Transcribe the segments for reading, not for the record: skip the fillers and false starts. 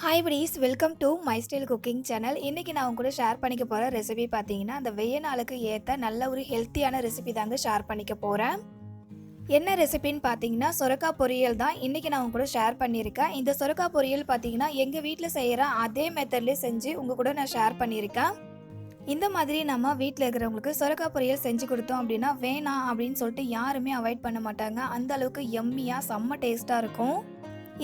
Hi buddies, welcome to my style cooking channel. இன்றைக்கி நான் உங்க கூட ஷேர் பண்ணிக்க போகிற ரெசிபி பார்த்தீங்கன்னா, அந்த வெய்ய நாளுக்கு ஏற்ற நல்ல ஒரு ஹெல்த்தியான ரெசிபி தாங்க ஷேர் பண்ணிக்க போகிறேன். என்ன ரெசிபின்னு பார்த்தீங்கன்னா, சொரக்காய் பொரியல் தான் இன்றைக்கி நான் உங்க கூட ஷேர் பண்ணியிருக்கேன். இந்த சொரக்காய் பொரியல் பார்த்தீங்கன்னா, எங்கள் வீட்டில் செய்கிற அதே மெத்தட்லேயே செஞ்சு உங்கள் கூட நான் ஷேர் பண்ணியிருக்கேன். இந்த மாதிரி நம்ம வீட்டில் இருக்கிறவங்களுக்கு சொரக்காய் பொரியல் செஞ்சு கொடுத்தோம் அப்படின்னா, வேணாம் அப்படின்னு சொல்லிட்டு யாருமே அவாய்ட் பண்ண மாட்டாங்க. அந்த அளவுக்கு எம்மியாக செம்ம டேஸ்ட்டாக இருக்கும்.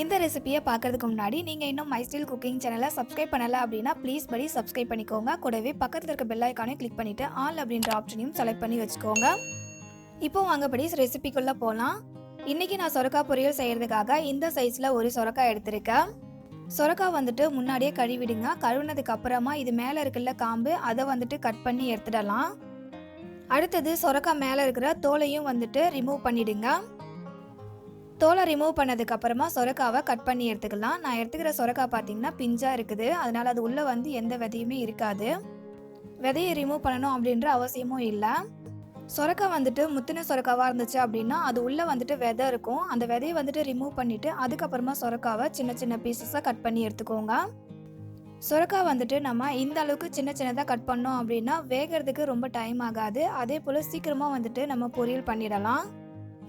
இந்த ரெசிபியை பார்க்கறதுக்கு முன்னாடி நீங்கள் இன்னும் மை ஸ்டைல் குக்கிங் சேனலை சப்ஸ்கிரைப் பண்ணலை அப்படின்னா ப்ளீஸ் படி சப்ஸ்கிரைப் பண்ணிக்கோங்க. கூடவே பக்கத்தில் இருக்க பெல் ஐக்கானையும் கிளிக் பண்ணிவிட்டு ஆல் அப்படின்ற ஆப்ஷனையும் செலக்ட் பண்ணி வச்சுக்கோங்க. இப்போ வாங்க படி ரெசிபிக்குள்ளே போகலாம். இன்றைக்கி நான் சொரக்காய் பொரியல் செய்கிறதுக்காக இந்த சைஸில் ஒரு சொரக்காய் எடுத்திருக்கேன். சொரக்காய் வந்துட்டு முன்னாடியே கழுவிடுங்க. கழுவுனதுக்கு அப்புறமா இது மேலே இருக்குல்ல காம்பு, அதை வந்துட்டு கட் பண்ணி எடுத்துடலாம். அடுத்தது சொரக்காய் மேலே இருக்கிற தோலையும் வந்துட்டு ரிமூவ் பண்ணிவிடுங்க. தோலை ரிமூவ் பண்ணதுக்கு அப்புறமா சொரக்காவை கட் பண்ணி எடுத்துக்கலாம். நான் எடுத்துக்கிற சொரக்காய் பார்த்தீங்கன்னா பிஞ்சாக இருக்குது, அதனால் அது உள்ளே வந்து எந்த விதையுமே இருக்காது. விதையை ரிமூவ் பண்ணணும் அப்படின்ற அவசியமும் இல்லை. சொரக்காய் வந்துட்டு முத்தின சொரக்காவாக இருந்துச்சு அப்படின்னா அது உள்ளே வந்துட்டு விதை இருக்கும். அந்த விதையை வந்துட்டு ரிமூவ் பண்ணிவிட்டு அதுக்கப்புறமா சொரக்காவை சின்ன சின்ன பீசஸாக கட் பண்ணி எடுத்துக்கோங்க. சொரக்காய் வந்துட்டு நம்ம இந்த அளவுக்கு சின்ன சின்னதாக கட் பண்ணோம் அப்படின்னா வேகிறதுக்கு ரொம்ப டைம் ஆகாது. அதே போல் சீக்கிரமாக வந்துட்டு நம்ம பொரியல் பண்ணிடலாம்.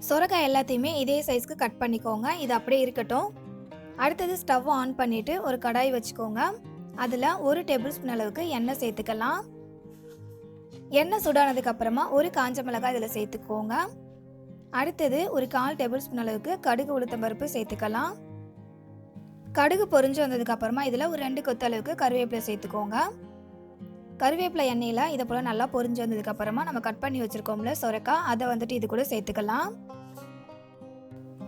சொரக்காய் எல்லாத்தையுமே இதே சைஸ்க்கு கட் பண்ணிக்கோங்க. இது அப்படியே இருக்கட்டும். அடுத்தது ஸ்டவ் ஆன் பண்ணிவிட்டு ஒரு கடாய் வச்சுக்கோங்க. அதில் 1 டேபிள் ஸ்பூன் அளவுக்கு எண்ணெய் சேர்த்துக்கலாம். எண்ணெய் சூடானதுக்கு அப்புறமா ஒரு காஞ்ச மிளகாய் இதில் சேர்த்துக்கோங்க. அடுத்தது ஒரு 1/4 டேபிள் ஸ்பூன் அளவுக்கு கடுகு உளுத்தம் பருப்பு சேர்த்துக்கலாம். கடுகு பொரிஞ்சு வந்ததுக்கு அப்புறமா இதில் ஒரு 2 கொத்து அளவுக்கு கருவேப்பிலை சேர்த்துக்கோங்க. கருவேப்பிலை எண்ணெயில் இதை போல் நல்லா பொரிஞ்சு வந்ததுக்கு அப்புறமா நம்ம கட் பண்ணி வச்சுருக்கோம்ல சொரக்காய், அதை வந்துட்டு இது கூட சேர்த்துக்கலாம்.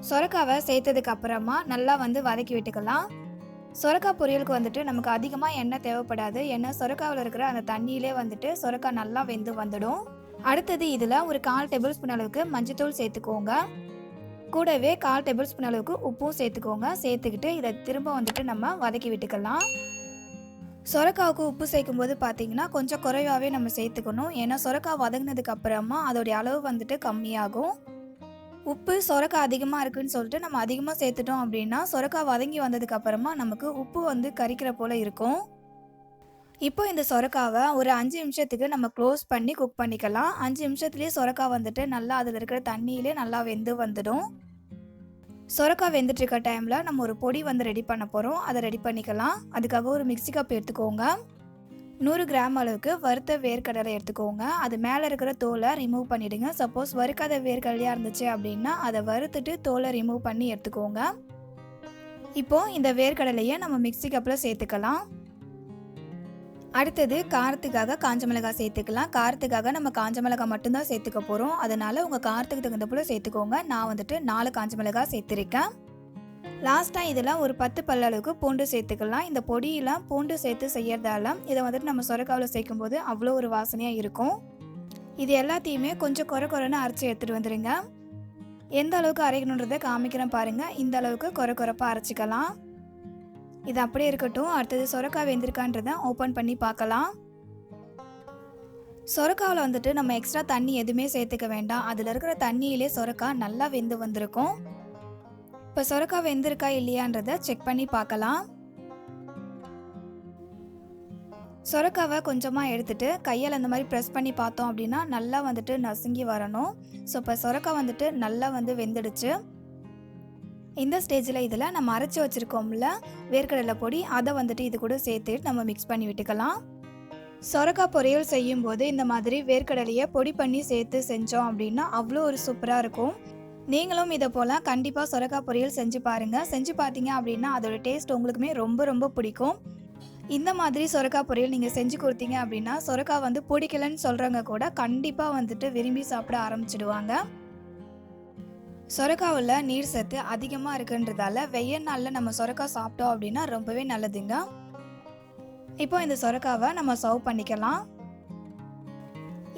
சொரக்காவை சேர்த்ததுக்கு அப்புறமா நல்லா வந்து வதக்கி விட்டுக்கலாம். சொரக்காய் பொரியலுக்கு வந்துட்டு நமக்கு அதிகமாக எண்ணெய் தேவைப்படாது. ஏன்னா சொரக்காவில் இருக்கிற அந்த தண்ணியிலே வந்துட்டு சொரக்காய் நல்லா வெந்து வந்துடும். அடுத்தது இதில் ஒரு 1/4 டேபிள் ஸ்பூன் அளவுக்கு மஞ்சத்தூள் சேர்த்துக்கோங்க. கூடவே 1/4 டேபிள் ஸ்பூன் அளவுக்கு உப்பும் சேர்த்துக்கோங்க. சேர்த்துக்கிட்டு இதை திரும்ப வந்துட்டு நம்ம வதக்கி விட்டுக்கலாம். சொரக்காவுக்கு உப்பு சேர்க்கும் போது பார்த்தீங்கன்னா கொஞ்சம் குறைவாகவே நம்ம சேர்த்துக்கணும். ஏன்னா சொரக்காய் வதங்கினதுக்கு அப்புறமா அதோடைய அளவு வந்துட்டு கம்மியாகும். உப்பு சொரக்காய் அதிகமாக இருக்குன்னு சொல்லிட்டு நம்ம அதிகமாக சேர்த்துட்டோம் அப்படின்னா சொரக்காய் வதங்கி வந்ததுக்கு அப்புறமா நமக்கு உப்பு வந்து கரிக்கிற போல் இருக்கும். இப்போ இந்த சொரக்காவை ஒரு 5 நிமிஷத்துக்கு நம்ம க்ளோஸ் பண்ணி குக் பண்ணிக்கலாம். 5 நிமிஷத்துலேயே சொரக்காய் வந்துட்டு நல்லா அதில் இருக்கிற தண்ணியிலே நல்லா வெந்து வந்துடும். சொரக்காய் வெந்துட்டு இருக்க டைமில் நம்ம ஒரு பொடி வந்து ரெடி பண்ண போகிறோம். அதை ரெடி பண்ணிக்கலாம். அதுக்காக ஒரு மிக்ஸி கப் எடுத்துக்கோங்க. 100 கிராம் அளவுக்கு வறுத்த வேர்க்கடலை எடுத்துக்கோங்க. அது மேலே இருக்கிற தோலை ரிமூவ் பண்ணிவிடுங்க. சப்போஸ் வறுக்காத வேர்க்கடலையாக இருந்துச்சு அப்படின்னா அதை வறுத்துட்டு தோலை ரிமூவ் பண்ணி எடுத்துக்கோங்க. இப்போது இந்த வேர்க்கடலையை நம்ம மிக்ஸி கப்பில் சேர்த்துக்கலாம். அடுத்தது காரத்துக்காக காஞ்ச மிளகாய் சேர்த்துக்கலாம். காரத்துக்காக நம்ம காஞ்ச மிளகாய் மட்டும்தான் சேர்த்துக்க போகிறோம். அதனால் உங்கள் காரத்துக்கு தகுந்த போல் சேர்த்துக்கோங்க. நான் வந்துட்டு 4 காஞ்ச மிளகாய் சேர்த்துருக்கேன். லாஸ்ட்டாக இதில் ஒரு 10 பல் அளவுக்கு பூண்டு சேர்த்துக்கலாம். இந்த பொடியெல்லாம் பூண்டு சேர்த்து செய்யறதால இதை வந்துட்டு நம்ம சொரக்காவில் சேர்க்கும்போது அவ்வளோ ஒரு வாசனையாக இருக்கும். இது எல்லாத்தையுமே கொஞ்சம் குறைன்னு அரைச்சி எடுத்துகிட்டு வந்துடுங்க. எந்த அளவுக்கு அரைக்கணுன்றதை காமிக்கிறேன் பாருங்கள். இந்த அளவுக்கு குறைப்பாக அரைச்சிக்கலாம். இது அப்படியே இருக்கட்டும். அடுத்தது சொரக்காய் வெந்திருக்கான்றதை ஓப்பன் பண்ணி பார்க்கலாம். சொரக்காவில் வந்துட்டு நம்ம எக்ஸ்ட்ரா தண்ணி எதுவுமே சேர்த்துக்க வேண்டாம். அதில் இருக்கிற தண்ணியிலே சொரக்காய் நல்லா வெந்து வந்திருக்கும். இப்போ சொரக்காய் வெந்திருக்கா இல்லையான்றதை செக் பண்ணி பார்க்கலாம். சொரக்காவை கொஞ்சமாக எடுத்துட்டு கையால் அந்த மாதிரி ப்ரெஸ் பண்ணி பார்த்தோம் அப்படின்னா நல்லா வந்துட்டு நசுங்கி வரணும். ஸோ இப்போ சொரக்காய் வந்துட்டு நல்லா வந்து வெந்துடுச்சு. இந்த ஸ்டேஜில் இதில் நம்ம அரைச்சி வச்சுருக்கோம்ல வேர்க்கடலை பொடி, அதை வந்துட்டு இது கூட சேர்த்து நம்ம மிக்ஸ் பண்ணி விட்டுக்கலாம். சொரக்காய் பொரியல் செய்யும்போது இந்த மாதிரி வேர்க்கடலையை பொடி பண்ணி சேர்த்து செஞ்சோம் அப்படின்னா அவ்வளோ ஒரு சூப்பராக இருக்கும். நீங்களும் இதை போல் கண்டிப்பாக சொரக்காய் பொரியல் செஞ்சு பாருங்கள். செஞ்சு பார்த்தீங்க அப்படின்னா அதோட டேஸ்ட் உங்களுக்குமே ரொம்ப பிடிக்கும். இந்த மாதிரி சொரக்காய் பொரியல் நீங்கள் செஞ்சு கொடுத்தீங்க அப்படின்னா சொரக்காய் வந்து பிடிக்கலன்னு சொல்கிறவங்க கூட கண்டிப்பாக வந்துட்டு விரும்பி சாப்பிட ஆரம்பிச்சிடுவாங்க. சொரக்காவில் நீர் சத்து அதிகமாக இருக்குன்றதால வெய்ய நாளில் நம்ம சொரக்காய் சாப்பிட்டோம் அப்படின்னா ரொம்பவே நல்லதுங்க. இப்போ இந்த சொரக்காவை நம்ம சர்வ் பண்ணிக்கலாம்.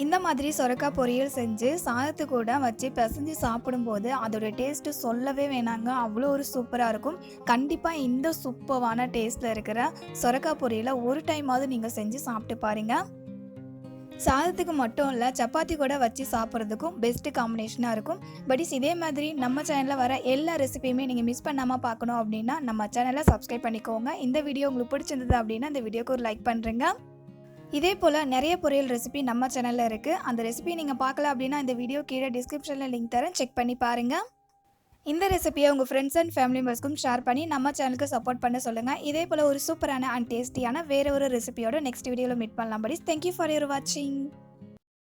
இந்த மாதிரி சொரக்காய் பொரியல் செஞ்சு சாதத்து கூட வச்சு பிசைஞ்சு சாப்பிடும்போது அதோட டேஸ்ட்டு சொல்லவே வேணாங்க, அவ்வளோ ஒரு சூப்பராக இருக்கும். கண்டிப்பாக இந்த சூப்பரான டேஸ்ட்டில் இருக்கிற சொரக்காய் பொரியலை ஒரு டைமாவது நீங்கள் செஞ்சு சாப்பிட்டு பாருங்கள். சாதத்துக்கு மட்டும் இல்லை, சப்பாத்தி கூட வச்சு சாப்பிட்றதுக்கும் பெஸ்ட்டு காம்பினேஷனாக இருக்கும். பட் இதே மாதிரி நம்ம சேனலில் வர எல்லா ரெசிபியுமே நீங்கள் மிஸ் பண்ணாமல் பார்க்கணும் அப்படின்னா நம்ம சேனலை சப்ஸ்கிரைப் பண்ணிக்கோங்க. இந்த வீடியோ உங்களுக்கு பிடிச்சிருந்தது அப்படின்னா இந்த வீடியோக்கு ஒரு லைக் பண்ணுறேங்க. இதே போல் நிறைய பொரியல் ரெசிபி நம்ம சேனலில் இருக்குது. அந்த ரெசிபி நீங்கள் பார்க்கல அப்படின்னா இந்த வீடியோ கீழே டிஸ்கிரிப்ஷனில் லிங்க் தரேன், செக் பண்ணி பாருங்கள். இந்த ரெசிபியை உங்கள் ஃப்ரெண்ட்ஸ் அண்ட் ஃபேமிலி மெம்பர்ஸ்க்கும் ஷேர் பண்ணி நம்ம சேனலுக்கு சப்போர்ட் பண்ண சொல்லுங்கள். இதே போல் ஒரு சூப்பரான அண்ட் டேஸ்டியான வேறு ஒரு ரெசிபியோட நெக்ஸ்ட் வீடியோவில் மீட் பண்ணலாம். படி தேங்க்யூ ஃபார் யுவர் வாட்சிங்.